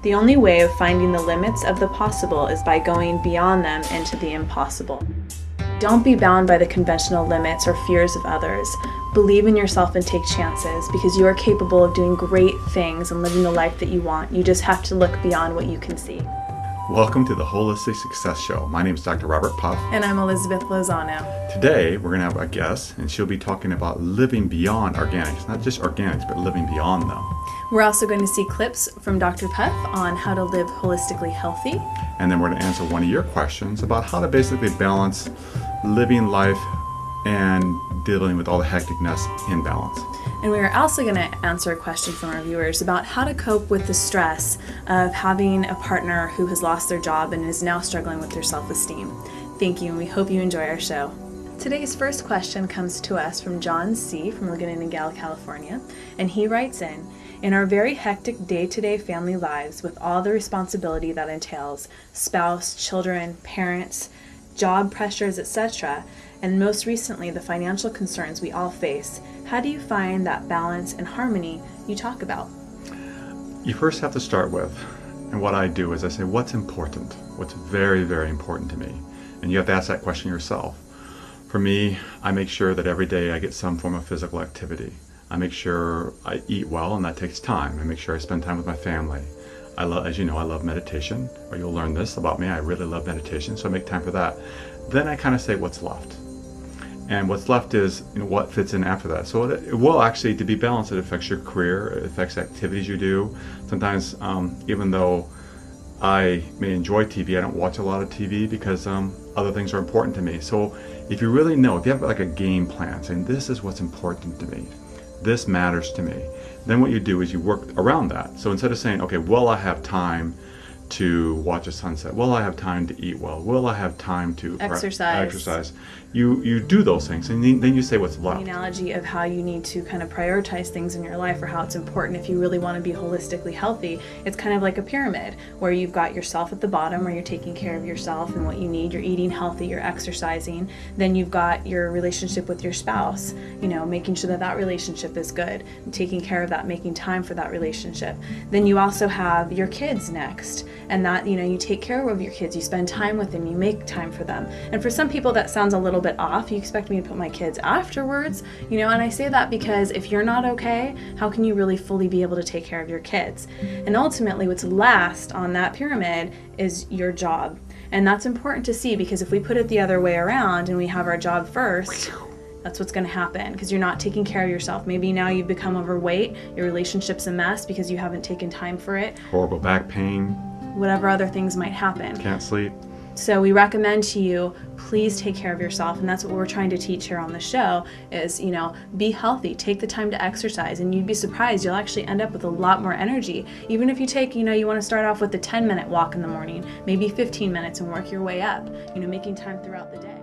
The only way of finding the limits of the possible is by going beyond them into the impossible. Don't be bound by the conventional limits or fears of others. Believe in yourself and take chances, because you are capable of doing great things and living the life that you want. You just have to look beyond what you can see. Welcome to the Holistic Success Show. My name is Dr. Robert Puff. And I'm Elizabeth Lozano. Today, we're going to have a guest, and she'll be talking about living beyond organics. Not just organics, but living beyond them. We're also going to see clips from Dr. Puff on how to live holistically healthy. And then we're going to answer one of your questions about how to basically balance living life and dealing with all the hecticness in balance. And we are also going to answer a question from our viewers about how to cope with the stress of having a partner who has lost their job and is now struggling with their self-esteem. Thank you, and we hope you enjoy our show. Today's first question comes to us from John C. from Laguna Niguel, California, and he writes in our very hectic day-to-day family lives with all the responsibility that entails, spouse, children, parents, job pressures, etc., and most recently the financial concerns we all face, how do you find that balance and harmony you talk about? You first have to start with, and what I do is I say, what's important? What's very, very important to me? And you have to ask that question yourself. For me, I make sure that every day I get some form of physical activity. I make sure I eat well, and that takes time. I make sure I spend time with my family. As you know, I love meditation, or you'll learn this about me. I really love meditation, so I make time for that. Then I kind of say what's left. And what's left is what fits in after that. So it will actually, to be balanced, it affects your career, it affects activities you do. Sometimes, even though I may enjoy TV, I don't watch a lot of TV because other things are important to me. So if you really know, if you have like a game plan, saying this is what's important to me, this matters to me, then what you do is you work around that. So instead of saying, okay, will I have time to watch a sunset? Will I have time to eat well? Will I have time to exercise? You do those things, and then you say what's left. The analogy of how you need to kind of prioritize things in your life, or how it's important if you really want to be holistically healthy. It's kind of like a pyramid where you've got yourself at the bottom, where you're taking care of yourself and what you need. You're eating healthy, you're exercising. Then you've got your relationship with your spouse, making sure that that relationship is good, and taking care of that, making time for that relationship. Then you also have your kids next, and that, you take care of your kids, you spend time with them, you make time for them. And for some people that sounds a little bit off. You expect me to put my kids afterwards, and I say that because if you're not okay, how can you really fully be able to take care of your kids? And ultimately what's last on that pyramid is your job. And that's important to see, because if we put it the other way around and we have our job first, that's what's going to happen, because you're not taking care of yourself. Maybe now you've become overweight, your relationship's a mess because you haven't taken time for it. Horrible back pain. Whatever other things might happen. Can't sleep. So we recommend to you, please take care of yourself, and that's what we're trying to teach here on the show is, be healthy, take the time to exercise, and you'd be surprised, you'll actually end up with a lot more energy. Even if you take, you want to start off with a 10-minute walk in the morning, maybe 15 minutes and work your way up, making time throughout the day.